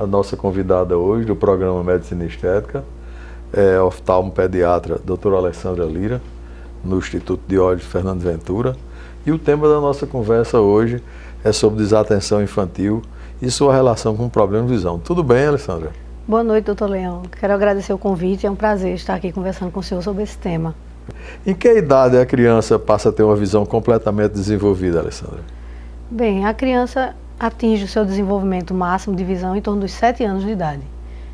nossa convidada hoje do programa Medicina Estética é a oftalmopediatra doutora Alessandra Lira, no Instituto de Olhos Fernando Ventura. E o tema da nossa conversa hoje é sobre desatenção infantil e sua relação com o problema de visão. Tudo bem, Alessandra? Boa noite, doutor Leão. Quero agradecer o convite, é um prazer estar aqui conversando com o senhor sobre esse tema. Em que idade a criança passa a ter uma visão completamente desenvolvida, Alessandra? Bem, a criança atinge o seu desenvolvimento máximo de visão em torno dos 7 anos de idade.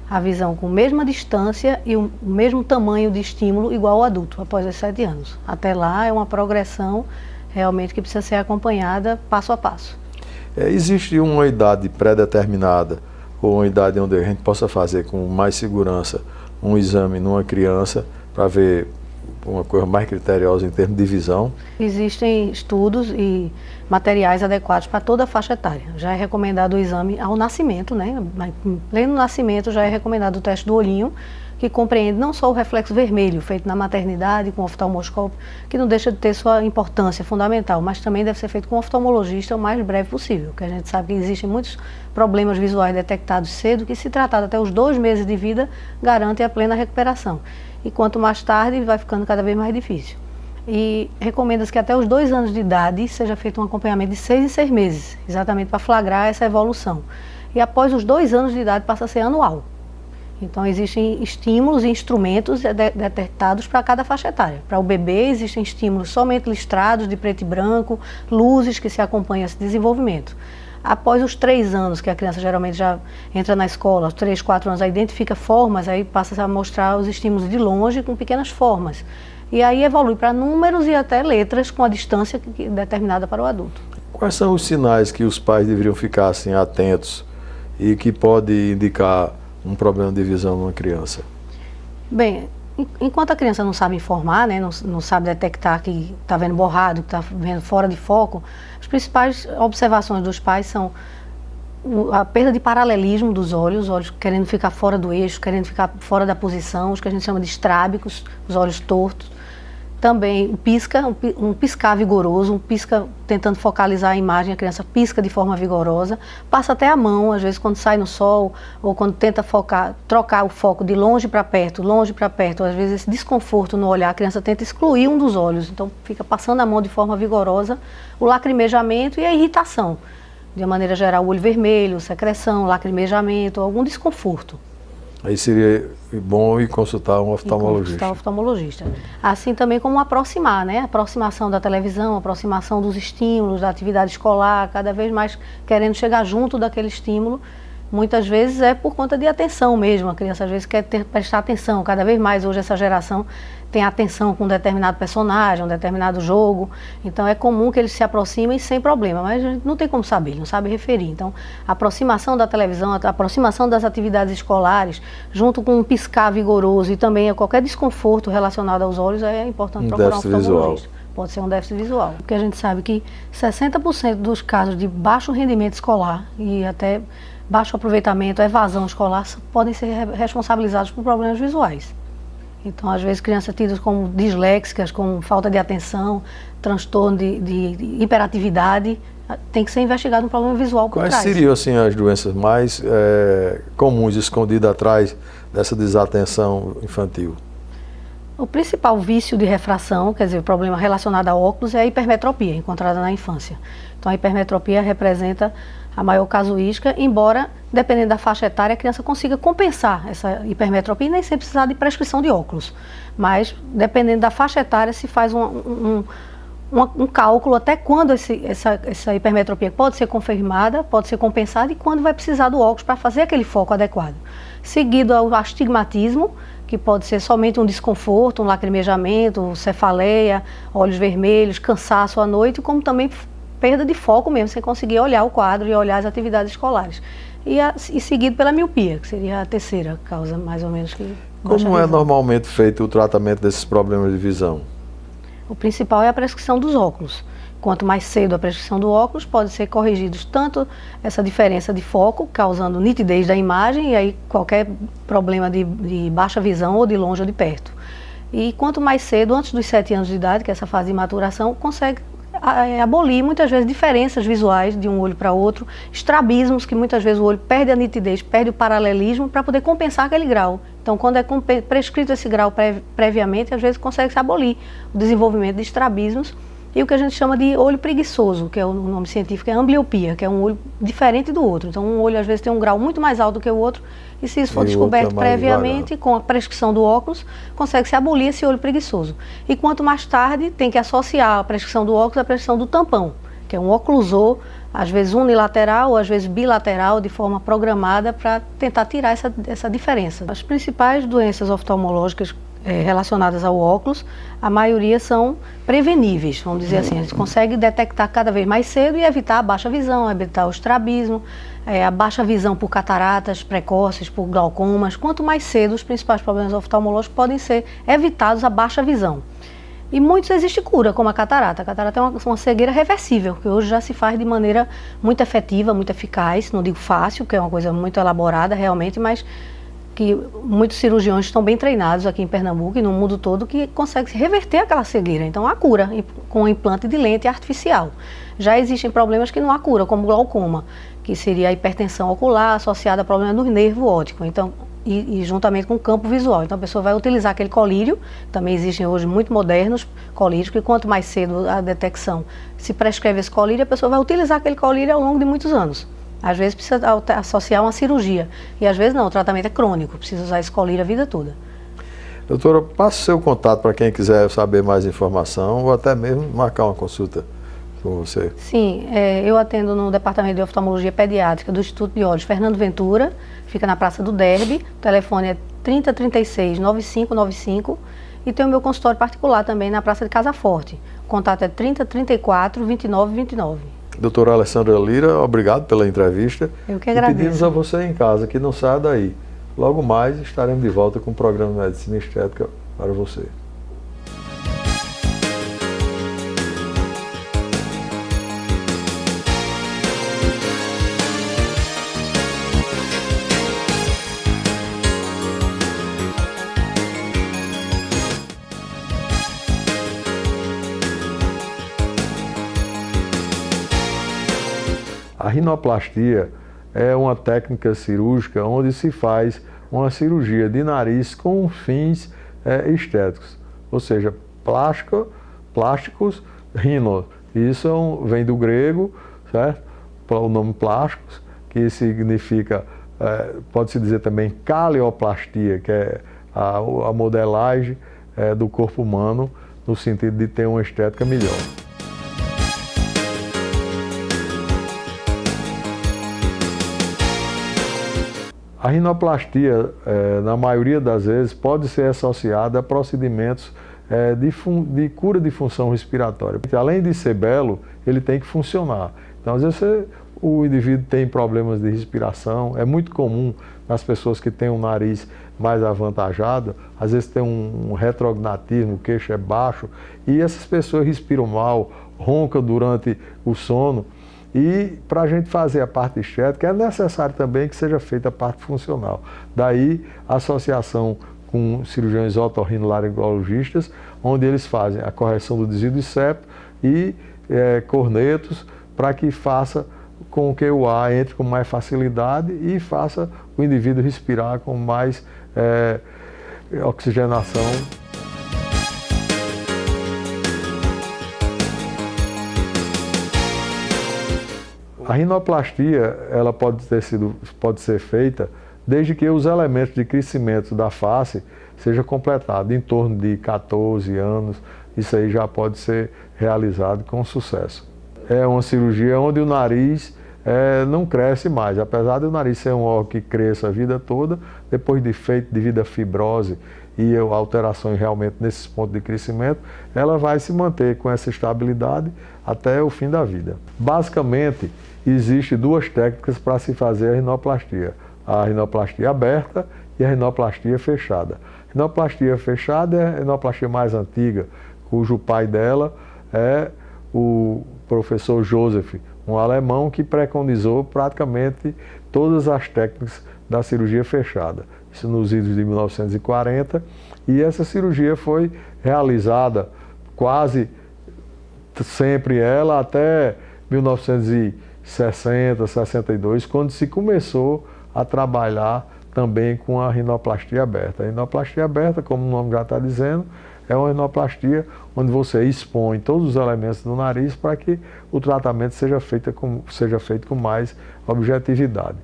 A visão com a mesma distância e o mesmo tamanho de estímulo igual ao adulto, após os 7 anos. Até lá é uma progressão realmente que precisa ser acompanhada passo a passo. Existe uma idade pré-determinada ou uma idade onde a gente possa fazer com mais segurança um exame numa criança para ver uma coisa mais criteriosa em termos de visão? Existem estudos e materiais adequados para toda a faixa etária. Já é recomendado o exame ao nascimento, né? Em pleno nascimento já é recomendado o teste do olhinho, que compreende não só o reflexo vermelho, feito na maternidade, com oftalmoscópio, que não deixa de ter sua importância fundamental, mas também deve ser feito com um oftalmologista o mais breve possível, porque a gente sabe que existem muitos problemas visuais detectados cedo, que se tratado até os 2 meses de vida, garante a plena recuperação. E quanto mais tarde, vai ficando cada vez mais difícil. E recomenda-se que até os 2 anos de idade seja feito um acompanhamento de 6 em 6 meses, exatamente para flagrar essa evolução. E após os 2 anos de idade passa a ser anual. Então existem estímulos e instrumentos detectados para cada faixa etária. Para o bebê existem estímulos somente listrados, de preto e branco, luzes que se acompanham esse desenvolvimento. Após os 3 anos, que a criança geralmente já entra na escola, aos 3, 4 anos, aí identifica formas, aí passa a mostrar os estímulos de longe com pequenas formas. E aí evolui para números e até letras com a distância determinada para o adulto. Quais são os sinais que os pais deveriam ficar assim, atentos e que pode indicar um problema de visão numa criança? Bem, enquanto a criança não sabe informar, né, não sabe detectar que está vendo borrado, que está vendo fora de foco, as principais observações dos pais são a perda de paralelismo dos olhos, os olhos querendo ficar fora do eixo, querendo ficar fora da posição, os que a gente chama de estrábicos, os olhos tortos. Também um piscar vigoroso, um pisca tentando focalizar a imagem, a criança pisca de forma vigorosa, passa até a mão, às vezes quando sai no sol, ou quando tenta trocar o foco de longe para perto, às vezes esse desconforto no olhar, a criança tenta excluir um dos olhos, então fica passando a mão de forma vigorosa, o lacrimejamento e a irritação. De maneira geral, o olho vermelho, secreção, lacrimejamento, algum desconforto. Aí seria bom ir consultar um oftalmologista. Consultar um oftalmologista. Assim também como aproximar, né? Aproximação da televisão, aproximação dos estímulos, da atividade escolar, cada vez mais querendo chegar junto daquele estímulo. Muitas vezes é por conta de atenção mesmo, a criança às vezes quer prestar atenção, cada vez mais hoje essa geração tem atenção com um determinado personagem, um determinado jogo, então é comum que eles se aproximem sem problema, mas a gente não tem como saber, não sabe referir. Então a aproximação da televisão, a aproximação das atividades escolares, junto com um piscar vigoroso e também qualquer desconforto relacionado aos olhos, é importante procurar um oftalmologista. Pode ser um déficit visual, porque a gente sabe que 60% dos casos de baixo rendimento escolar e até baixo aproveitamento, evasão escolar, podem ser responsabilizados por problemas visuais. Então, às vezes, crianças tidas como disléxicas, com falta de atenção, transtorno de hiperatividade, tem que ser investigado um problema visual por trás. Quais seriam assim, as doenças mais comuns, escondidas atrás dessa desatenção infantil? O principal vício de refração, quer dizer, o problema relacionado a óculos, é a hipermetropia, encontrada na infância. Então, a hipermetropia representa a maior casuística, embora, dependendo da faixa etária, a criança consiga compensar essa hipermetropia e nem sempre precisar de prescrição de óculos. Mas, dependendo da faixa etária, se faz um cálculo até quando essa hipermetropia pode ser confirmada, pode ser compensada e quando vai precisar do óculos para fazer aquele foco adequado. Seguido ao astigmatismo, que pode ser somente um desconforto, um lacrimejamento, cefaleia, olhos vermelhos, cansaço à noite, como também perda de foco mesmo, sem conseguir olhar o quadro e olhar as atividades escolares. E seguido pela miopia, que seria a terceira causa, mais ou menos. Como é normalmente feito o tratamento desses problemas de visão? O principal é a prescrição dos óculos. Quanto mais cedo a prescrição do óculos, pode ser corrigidos tanto essa diferença de foco, causando nitidez da imagem, e aí qualquer problema de baixa visão, ou de longe ou de perto. E quanto mais cedo, antes dos 7 anos de idade, que é essa fase de maturação, consegue abolir muitas vezes diferenças visuais de um olho para outro, estrabismos, que muitas vezes o olho perde a nitidez, perde o paralelismo para poder compensar aquele grau. Então, quando é prescrito esse grau previamente, às vezes consegue-se abolir o desenvolvimento de estrabismos e o que a gente chama de olho preguiçoso, que é o nome científico, é ambliopia, que é um olho diferente do outro. Então, um olho às vezes tem um grau muito mais alto do que o outro e se isso for descoberto previamente, com a prescrição do óculos, consegue-se abolir esse olho preguiçoso. E quanto mais tarde, tem que associar a prescrição do óculos à prescrição do tampão, que é um oclusor, às vezes unilateral ou às vezes bilateral, de forma programada para tentar tirar essa diferença. As principais doenças oftalmológicas relacionadas ao óculos, a maioria são preveníveis, vamos dizer assim. A gente consegue detectar cada vez mais cedo e evitar a baixa visão, evitar o estrabismo, a baixa visão por cataratas precoces, por glaucomas. Quanto mais cedo, os principais problemas oftalmológicos podem ser evitados a baixa visão. E muitos existe cura, como a catarata. A catarata é uma cegueira reversível, que hoje já se faz de maneira muito efetiva, muito eficaz, não digo fácil, que é uma coisa muito elaborada realmente, mas que muitos cirurgiões estão bem treinados aqui em Pernambuco e no mundo todo que conseguem reverter aquela cegueira. Então há cura com implante de lente artificial. Já existem problemas que não há cura, como glaucoma, que seria a hipertensão ocular associada a problema do nervo óptico. Então, e juntamente com o campo visual. Então a pessoa vai utilizar aquele colírio, também existem hoje muito modernos colírios, que quanto mais cedo a detecção se prescreve esse colírio, a pessoa vai utilizar aquele colírio ao longo de muitos anos. Às vezes precisa associar uma cirurgia e às vezes não, o tratamento é crônico, precisa usar esse colírio a vida toda. Doutora, passe o seu contato para quem quiser saber mais informação ou até mesmo marcar uma consulta com você. Sim, eu atendo no Departamento de Oftalmologia Pediátrica do Instituto de Olhos Fernando Ventura, fica na Praça do Derby, o telefone é 3036-9595 e tem o meu consultório particular também na Praça de Casa Forte. O contato é 3034-2929. Doutora Alessandra Lira, obrigado pela entrevista. Eu que agradeço. E pedimos a você em casa que não saia daí. Logo mais estaremos de volta com o programa de Medicina Estética para você. A rinoplastia é uma técnica cirúrgica onde se faz uma cirurgia de nariz com fins estéticos, ou seja, plásticos, rino. Isso vem do grego, certo? O nome plásticos, que significa, pode-se dizer também caleoplastia, que é a modelagem do corpo humano no sentido de ter uma estética melhor. A rinoplastia, na maioria das vezes, pode ser associada a procedimentos de cura de função respiratória. Além de ser belo, ele tem que funcionar. Então, às vezes, o indivíduo tem problemas de respiração. É muito comum nas pessoas que têm um nariz mais avantajado, às vezes tem um retrognatismo, o queixo é baixo, e essas pessoas respiram mal, roncam durante o sono. E para a gente fazer a parte estética, é necessário também que seja feita a parte funcional. Daí a associação com cirurgiões otorrinolaringologistas, onde eles fazem a correção do desvio de septo e cornetos, para que faça com que o ar entre com mais facilidade e faça o indivíduo respirar com mais oxigenação. A rinoplastia ela pode ser feita desde que os elementos de crescimento da face sejam completados em torno de 14 anos. Isso aí já pode ser realizado com sucesso. É uma cirurgia onde o nariz não cresce mais, apesar do nariz ser um órgão que cresça a vida toda, depois de feito devido à fibrose e alterações realmente nesses pontos de crescimento, ela vai se manter com essa estabilidade até o fim da vida. Basicamente, existem duas técnicas para se fazer a rinoplastia. A rinoplastia aberta e a rinoplastia fechada. A rinoplastia fechada é a rinoplastia mais antiga, cujo pai dela é o professor Joseph, um alemão que preconizou praticamente todas as técnicas da cirurgia fechada. Isso nos idos de 1940, e essa cirurgia foi realizada quase sempre ela até 1960, 62, quando se começou a trabalhar também com a rinoplastia aberta. A rinoplastia aberta, como o nome já está dizendo, é uma rinoplastia onde você expõe todos os elementos do nariz para que o tratamento seja feito com mais objetividade.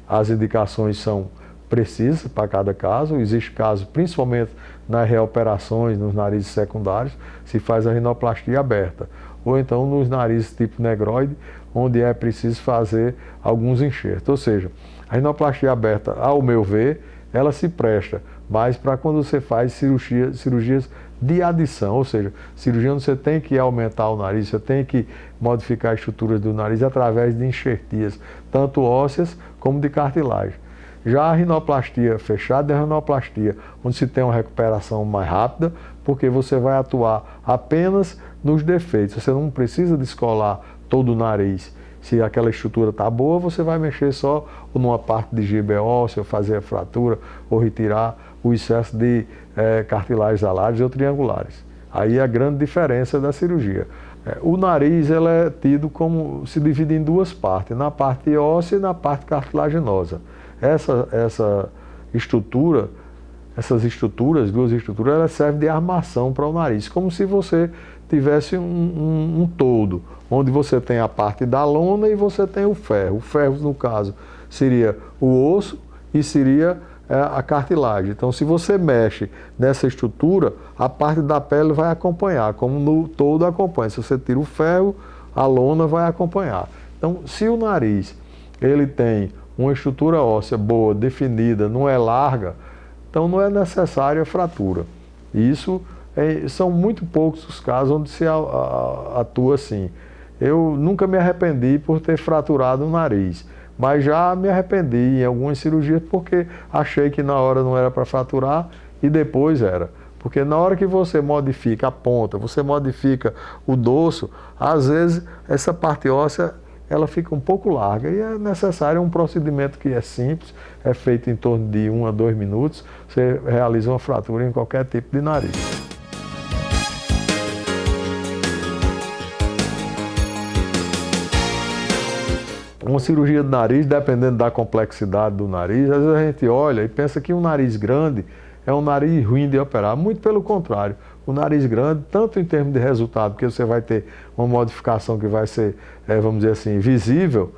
As indicações são precisas para cada caso. Existe caso, principalmente nas reoperações, nos narizes secundários, se faz a rinoplastia aberta. Ou então nos narizes tipo negroide, onde é preciso fazer alguns enxertos. Ou seja, a rinoplastia aberta, ao meu ver, ela se presta mais para quando você faz cirurgias de adição, ou seja, cirurgia onde você tem que aumentar o nariz, você tem que modificar as estruturas do nariz através de enxertias, tanto ósseas como de cartilagem. Já a rinoplastia fechada é a rinoplastia onde se tem uma recuperação mais rápida, porque você vai atuar apenas nos defeitos, você não precisa descolar todo o nariz. Se aquela estrutura está boa, você vai mexer só numa parte de giba óssea, fazer a fratura ou retirar o excesso de cartilagens alares ou triangulares. Aí é a grande diferença da cirurgia. O nariz ele é tido como, se divide em duas partes, na parte óssea e na parte cartilaginosa. Essa estrutura, essas estruturas, duas estruturas, elas servem de armação para o nariz, como se você tivesse um todo, onde você tem a parte da lona e você tem o ferro. O ferro, no caso, seria o osso e seria a cartilagem. Então, se você mexe nessa estrutura, a parte da pele vai acompanhar, como no todo acompanha. Se você tira o ferro, a lona vai acompanhar. Então, se o nariz ele tem uma estrutura óssea boa, definida, não é larga, então não é necessária a fratura. Isso são muito poucos os casos onde se atua assim. Eu nunca me arrependi por ter fraturado o nariz, mas já me arrependi em algumas cirurgias porque achei que na hora não era para fraturar e depois era. Porque na hora que você modifica a ponta, você modifica o dorso, às vezes essa parte óssea ela fica um pouco larga e é necessário um procedimento que é simples, é feito em torno de 1 a 2 minutos, você realiza uma fratura em qualquer tipo de nariz. Uma cirurgia de nariz, dependendo da complexidade do nariz, às vezes a gente olha e pensa que um nariz grande é um nariz ruim de operar. Muito pelo contrário, o nariz grande, tanto em termos de resultado, porque você vai ter uma modificação que vai ser, vamos dizer assim, visível,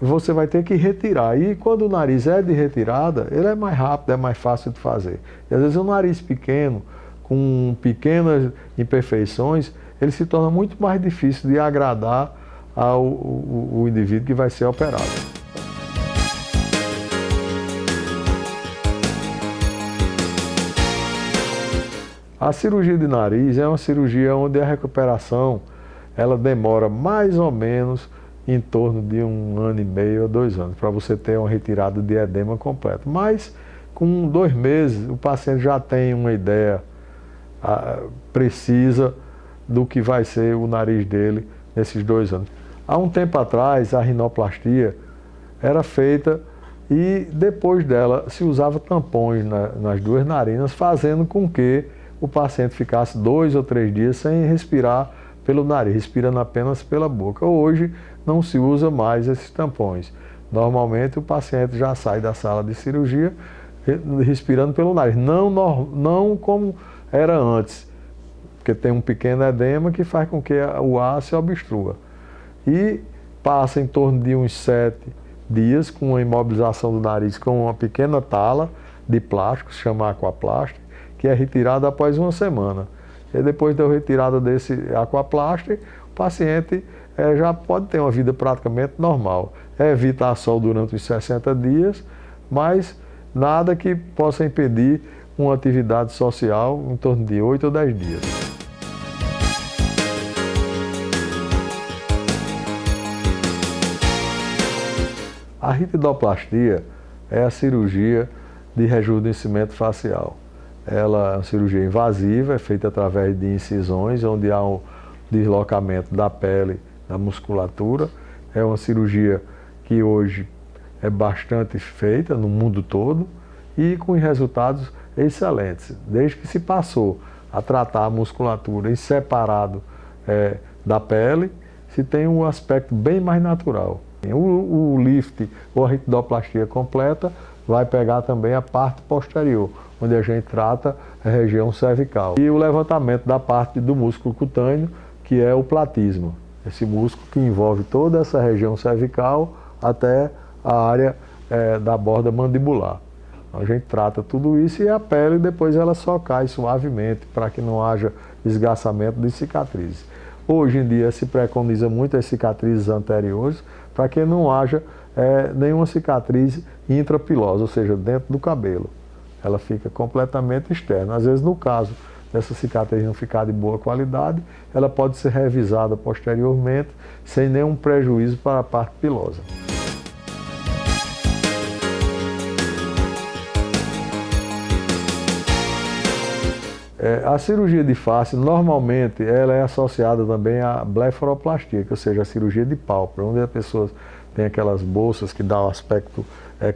você vai ter que retirar. E quando o nariz é de retirada, ele é mais rápido, é mais fácil de fazer. E às vezes um nariz pequeno, com pequenas imperfeições, ele se torna muito mais difícil de agradar ao indivíduo que vai ser operado. A cirurgia de nariz é uma cirurgia onde a recuperação ela demora mais ou menos em torno de 1 ano e meio a 2 anos, para você ter uma retirada de edema completo. Mas com 2 meses o paciente já tem uma ideia precisa do que vai ser o nariz dele nesses 2 anos. Há um tempo atrás a rinoplastia era feita e depois dela se usava tampões nas 2 narinas, fazendo com que o paciente ficasse 2 ou 3 dias sem respirar pelo nariz, respirando apenas pela boca. Hoje não se usa mais esses tampões. Normalmente o paciente já sai da sala de cirurgia respirando pelo nariz, não como era antes, porque tem um pequeno edema que faz com que o ar se obstrua. E passa em torno de uns 7 dias com a imobilização do nariz com uma pequena tala de plástico, se chama aquaplastic, que é retirada após 1 semana. E depois da retirada desse aquaplastic, o paciente já pode ter uma vida praticamente normal. Evitar sol durante os 60 dias, mas nada que possa impedir uma atividade social em torno de 8 ou 10 dias. A ritidoplastia é a cirurgia de rejuvenescimento facial. Ela é uma cirurgia invasiva, é feita através de incisões, onde há um deslocamento da pele, da musculatura. É uma cirurgia que hoje é bastante feita no mundo todo e com resultados excelentes. Desde que se passou a tratar a musculatura em separado da pele, se tem um aspecto bem mais natural. O lift ou a ritidoplastia completa vai pegar também a parte posterior, onde a gente trata a região cervical. E o levantamento da parte do músculo cutâneo, que é o platismo. Esse músculo que envolve toda essa região cervical até a área da borda mandibular. A gente trata tudo isso e a pele depois ela só cai suavemente para que não haja esgarçamento de cicatrizes. Hoje em dia se preconiza muito as cicatrizes anteriores para que não haja nenhuma cicatriz intrapilosa, ou seja, dentro do cabelo. Ela fica completamente externa. Às vezes, no caso dessa cicatriz não ficar de boa qualidade, ela pode ser revisada posteriormente sem nenhum prejuízo para a parte pilosa. A cirurgia de face, normalmente, ela é associada também à blefaroplastia, ou seja, a cirurgia de pálpebra, onde a pessoa tem aquelas bolsas que dão um aspecto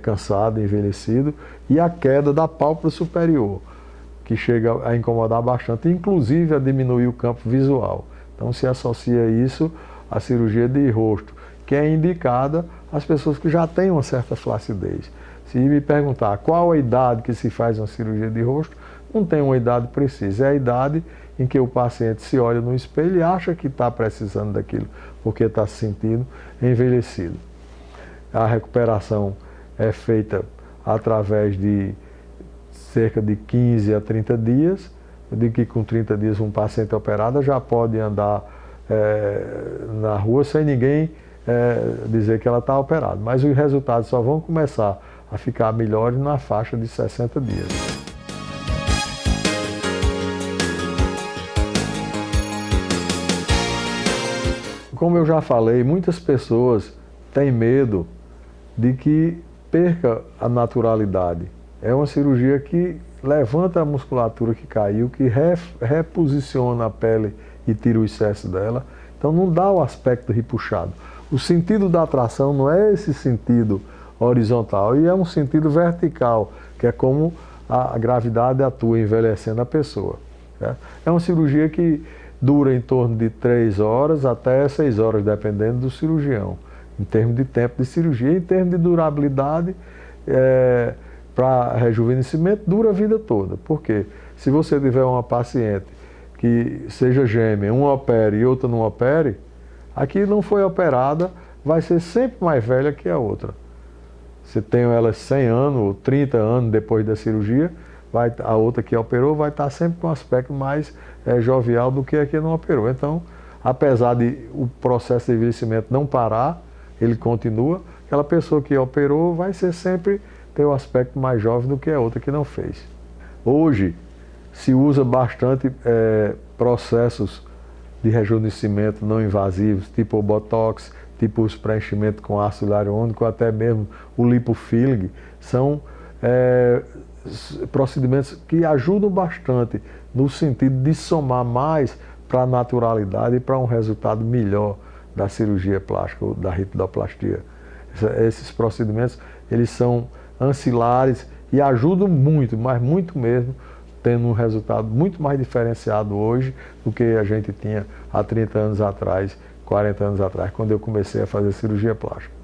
cansado, envelhecido, e a queda da pálpebra superior, que chega a incomodar bastante, inclusive a diminuir o campo visual. Então se associa isso à cirurgia de rosto, que é indicada às pessoas que já têm uma certa flacidez. Se me perguntar qual a idade que se faz uma cirurgia de rosto, não tem uma idade precisa, é a idade em que o paciente se olha no espelho e acha que está precisando daquilo, porque está se sentindo envelhecido. A recuperação é feita através de cerca de 15 a 30 dias, eu digo que com 30 dias um paciente operado já pode andar na rua sem ninguém dizer que ela está operada, mas os resultados só vão começar a ficar melhores na faixa de 60 dias. Como eu já falei, muitas pessoas têm medo de que perca a naturalidade. É uma cirurgia que levanta a musculatura que caiu, que reposiciona a pele e tira o excesso dela. Então não dá o aspecto repuxado. O sentido da atração não é esse sentido horizontal, e é um sentido vertical, que é como a gravidade atua envelhecendo a pessoa. É uma cirurgia que dura em torno de 3 horas até 6 horas, dependendo do cirurgião, em termos de tempo de cirurgia. Em termos de durabilidade, para rejuvenescimento, dura a vida toda. Porque se você tiver uma paciente que seja gêmea, uma opere e outra não opere, a que não foi operada vai ser sempre mais velha que a outra. Se tem elas 100 anos ou 30 anos depois da cirurgia, a outra que operou vai estar sempre com um aspecto mais jovial do que a que não operou. Então, apesar de o processo de envelhecimento não parar, ele continua, aquela pessoa que operou vai ser sempre ter um aspecto mais jovem do que a outra que não fez. Hoje, se usa bastante processos de rejuvenescimento não invasivos, tipo o Botox, tipo os preenchimentos com ácido hialurônico, até mesmo o lipofilling, são procedimentos que ajudam bastante no sentido de somar mais para a naturalidade e para um resultado melhor da cirurgia plástica ou da ritidoplastia. Esses procedimentos, eles são ancilares e ajudam muito, mas muito mesmo, tendo um resultado muito mais diferenciado hoje do que a gente tinha há 30 anos atrás, 40 anos atrás, quando eu comecei a fazer cirurgia plástica.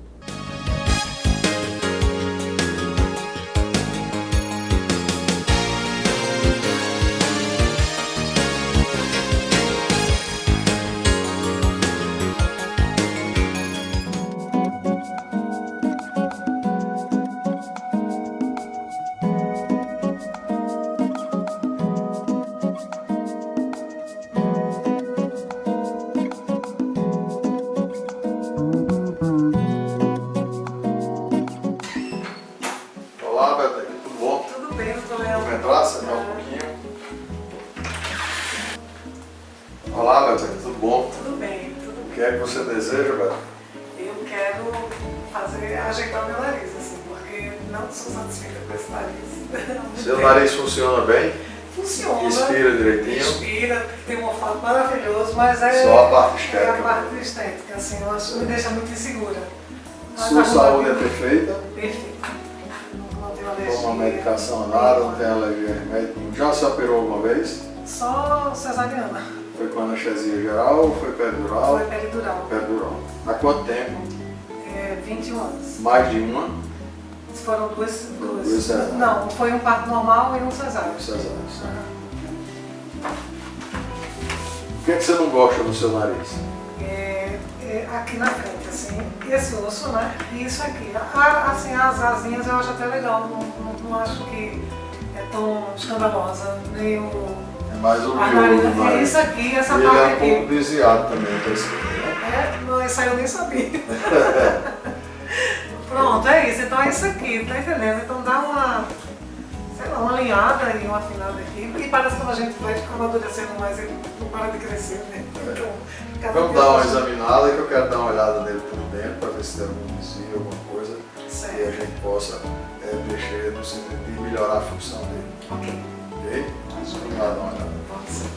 Olá, Beto, tudo bom? Tudo bem, doutor Léo. Vamos entrar, sentar um pouquinho. Olá, Beto, tudo bom? Tudo bem, tudo O bem. que é que você deseja, Beto? Eu quero ajeitar meu nariz, assim, porque não sou satisfeita com esse nariz. Seu nariz funciona bem? Funciona. Inspira direitinho? Inspira, tem um olfato maravilhoso, mas Só a parte estética. É a parte estética, assim, eu acho que me deixa muito insegura. Sua saúde é perfeita? Perfeita. Não tenho Toma alergia. medicação nada, não tem alergia a remédio. Já se operou alguma vez? Só cesariana. Foi com anestesia geral ou foi peridural? Foi peridural. Peridural. Há quanto tempo? 21 anos. Mais de uma? Foram duas. Cesarianas. Não, foi um parto normal e um cesáreo. Cesáreas. O que é que você não gosta do seu nariz? Aqui na frente, assim, esse osso, né? E isso aqui. Assim, as asinhas eu acho até legal, não acho que é tão escandalosa, nem o... É mais o a miolo narina. do nariz. É isso aqui, essa E parte ele é um aqui. pouco desviado também, tá escrito, né? Não, isso aí eu nem sabia. Pronto, é isso. Então é isso aqui, tá entendendo? Então dá uma, sei lá, uma alinhada e uma afinada aqui. E parece que quando a gente vai amadurecendo mais, ele não para de crescer, né? Então, Vamos dar uma examinada que eu quero dar uma olhada nele por dentro para ver se tem algum desvio, alguma coisa Certo. e a gente possa mexer no sentido de melhorar a função dele. Ok. Ok? Vamos lá dar uma olhada. Pode ser.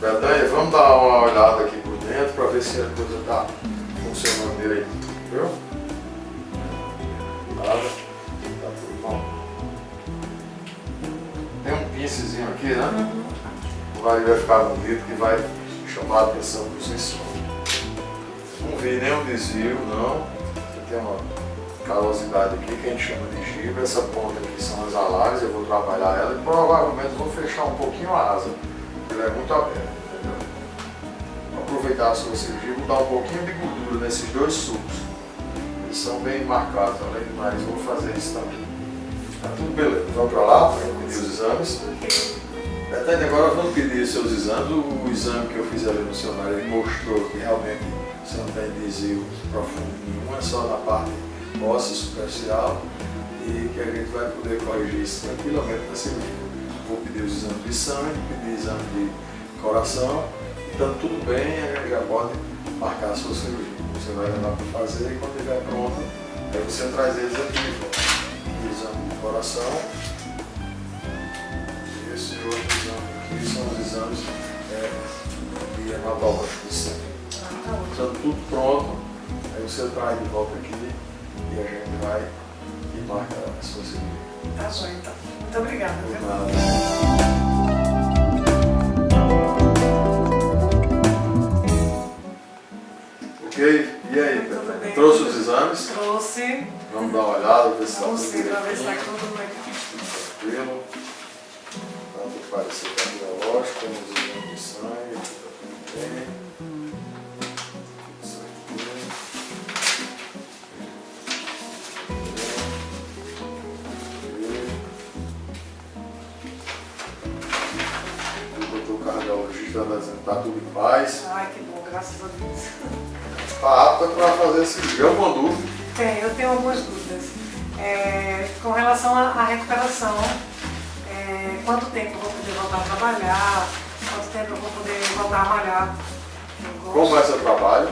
Betânia, vamos dar uma olhada aqui por dentro para ver se a coisa está funcionando direito. Viu? Nada. Tá tudo bom. Tem um pincezinho aqui, né? Vai ficar bonito que vai chamar a atenção dos sensores. Não vi nenhum desvio, não. Tem uma calosidade aqui que a gente chama de giba. Essa ponta aqui são as alares, eu vou trabalhar ela e provavelmente vou fechar um pouquinho a asa. Ela é muito aberta, entendeu? Vou aproveitar a sua cirurgia e vou dar um pouquinho de gordura nesses dois sulcos. Eles são bem marcados, além do nariz, vou fazer isso também. Tá tudo beleza. Vamos para lá para pedir os exames. Betânia, agora vamos pedir os seus exames. O exame que eu fiz ali no seu nariz mostrou que realmente você não tem desvio profundo nenhum, é só na parte óssea superficial e que a gente vai poder corrigir isso tranquilamente na cirurgia. Vou pedir os exames de sangue, pedir exame de coração, e estando tudo bem, a gente já pode marcar a sua cirurgia. Você vai levar para fazer e quando estiver pronto, aí você traz eles aqui de volta. O exame de coração. Esse outro exame aqui são os exames de hematógrafo de sangue. Estando tudo pronto, aí você traz de volta aqui e a gente vai e marca a sua cirurgia. Tá joia, então. Muito obrigada, viu? Ok, e aí, Tudo Betânia? bem. Trouxe os exames? Trouxe. Vamos dar uma olhada, ver se está Vamos tudo sim, pra ver se tá direitinho. tudo bem. Tranquilo. Tanto que parecer cardiológico, como os exames de sangue, está tudo bem. Isso aqui. O doutor cardiologista está dizendo que está tudo em paz. Ai, que bom, graças a Deus. Está apta para fazer esse cirurgia. Alguma dúvida? Eu tenho algumas dúvidas. Com relação à recuperação, quanto tempo eu vou poder voltar a trabalhar, quanto tempo eu vou poder voltar a malhar. Como é seu trabalho?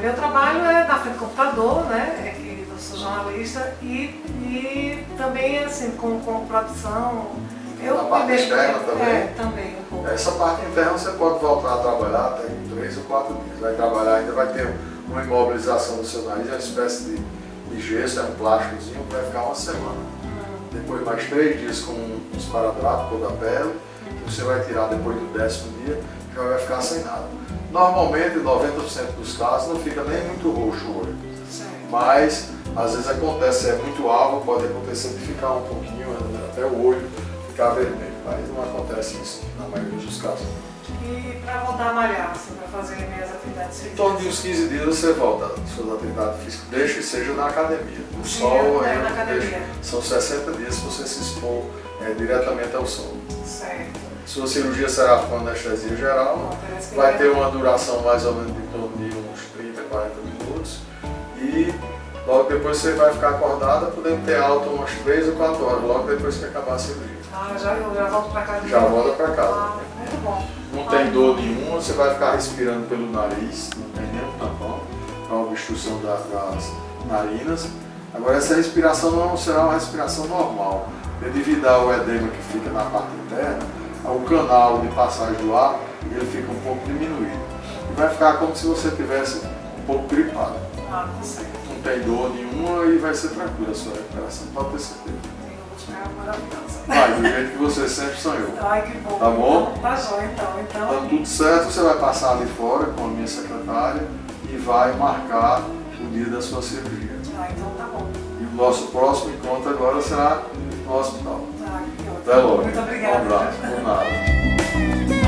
Meu trabalho é na frente do computador, né? Que eu sou jornalista e também assim, com produção. Na parte externa também? Também um pouco. Essa parte interna você pode voltar a trabalhar até em 3 ou 4 dias. Vai trabalhar, ainda vai ter uma imobilização do seu nariz, é uma espécie de gesso, é um plásticozinho que vai ficar uma semana. Depois mais 3 dias com um esparadrapo toda a pele, que você vai tirar depois do 10º dia, já vai ficar sem nada. Normalmente, 90% dos casos, não fica nem muito roxo o olho. Certo. Mas, às vezes acontece, é muito alvo, pode acontecer de ficar um pouquinho, até o olho ficar vermelho. Mas não acontece isso na maioria dos casos. E para voltar a malhar, assim, para fazer minhas atividades Em físicas? torno de uns 15 dias você volta às suas atividades físicas, desde que seja na academia. O Sim, sol na ainda não academia. deixa. São 60 dias se você se expor diretamente ao sol. Certo. Sua cirurgia será com anestesia geral, Bom, parece que vai ter uma duração mais ou menos de torno de uns 30, 40 minutos e logo depois você vai ficar acordada, podendo ter alta umas 3 ou 4 horas, logo depois que acabar a cirurgia. Eu já volto para casa. Já volta para casa. Muito bom. Não tem dor nenhuma, você vai ficar respirando pelo nariz, não tem nenhum tampão, é uma obstrução das narinas. Agora essa respiração não será uma respiração normal, devido ao edema que fica na parte interna, o canal de passagem do ar, ele fica um pouco diminuído. E vai ficar como se você tivesse um pouco gripado. Tá certo. Não tem dor nenhuma e vai ser tranquila a sua recuperação, pode ter certeza. Vou te ficar maravilhosa. Vai, do jeito que você sempre sonhou. Ai, que bom. Tá bom? Tá jóia, então. Tá tudo certo, você vai passar ali fora com a minha secretária e vai marcar o dia da sua cirurgia. Ah, então tá bom. E o nosso próximo encontro agora será no hospital. Ah, que ótimo. Até logo. Muito obrigada. Um abraço, por nada.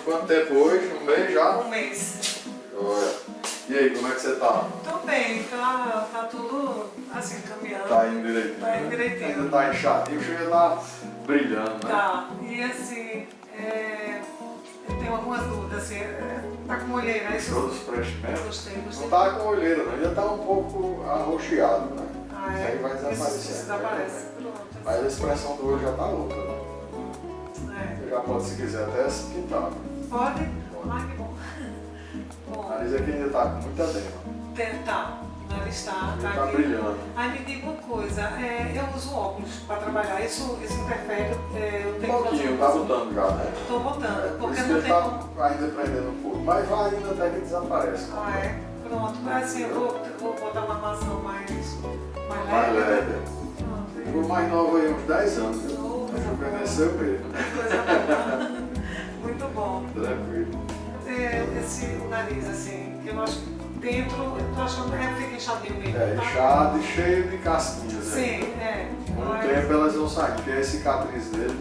Quanto tempo hoje? Um mês já? Um mês. Olha. E aí, como é que você tá? Tô bem, tá tudo assim, caminhando. Tá indo direitinho? Tá indo direitinho. Ainda tá inchadinho, chega a tá brilhando, né? Tá, e assim, eu tenho algumas dúvidas, assim, tá com olheira, isso? Todos os preenchimentos? Gostei. Não tá com olheira, não. Ainda tá um pouco arroxeado, né? Ah, Isso aí vai desaparecer. Isso desaparece. Pronto. Mas a expressão do olho já tá outra, né? Você já pode, se quiser, até se pintar. Pode? Ah, que bom. O nariz aqui ainda tá com muita dema. Tá, o nariz tá Tá aqui. brilhando. Aí me diga uma coisa, eu uso óculos para trabalhar, isso interfere, eu Um tenho que pouquinho, fazer tá botando já, né? Tô botando, Por porque isso que não ele tem como. tá ainda prendendo um pouco. Mas vai ainda até que desaparece. Ah, é? Pronto, assim, eu vou botar uma armação mais Mais leve. leve. Pronto. Ficou mais nova aí, uns 10 anos, viu? Oh, Rejuvenesceu mesmo. Que coisa boa. Muito bom. Tranquilo. O nariz, assim, que eu acho que dentro, eu tô achando que fica inchadinho mesmo. É, tá? inchado e cheio de casquinhas. Né? Sim, Com o Mas- tempo elas vão sair, porque a cicatriz dele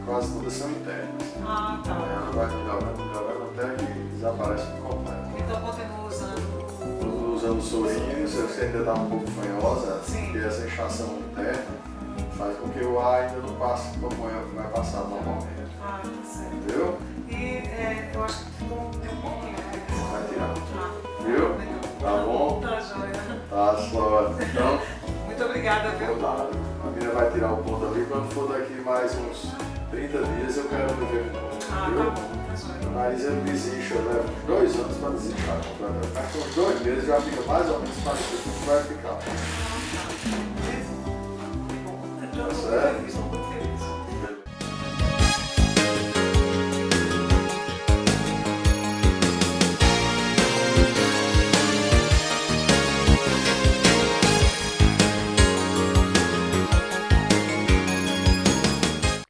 quase todas são internas. Ah, tá. Ela vai melhorando até que desaparece por completo. Então continuo usando. Usando o sorinho, você ainda está um pouco fanhosa, Sim. porque essa inchação interna faz com que o ar ainda não passe como vai passar normalmente. Ah, tá certo. Viu? E eu acho que ficou tem um pouquinho, né? Vai tirar. Ah, Viu? legal. Tá bom? Tá joia. Tá, só. Então, Muito obrigada, por viu? nada. A menina vai tirar o ponto ali. Quando for daqui mais uns 30 dias, eu quero me ver de novo. Ah, Viu? tá bom, tá joia. O nariz ele desincha, leva uns 2 anos para desinchar completamente. Mas com uns 2 meses já fica mais ou menos parecido com o que vai ficar. Tá certo? Tá certo? Estou